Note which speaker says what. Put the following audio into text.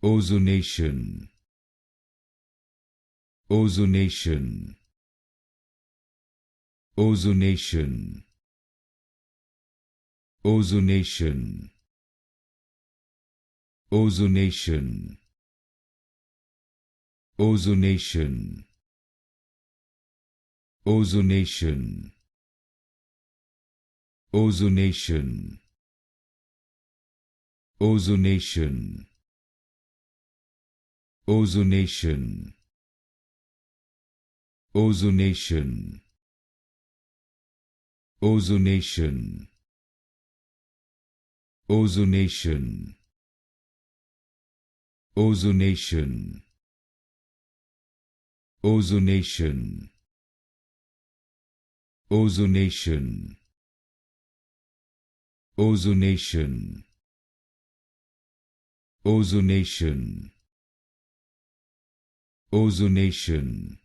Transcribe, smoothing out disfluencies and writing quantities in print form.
Speaker 1: Ozonation, ozonation, ozonation, ozonation, ozonation, ozonation, ozonation, ozonation, ozonation, ozonation, ozonation, ozonation, ozonation, ozonation, ozonation, ozonation, ozonation, ozonation, ozonation,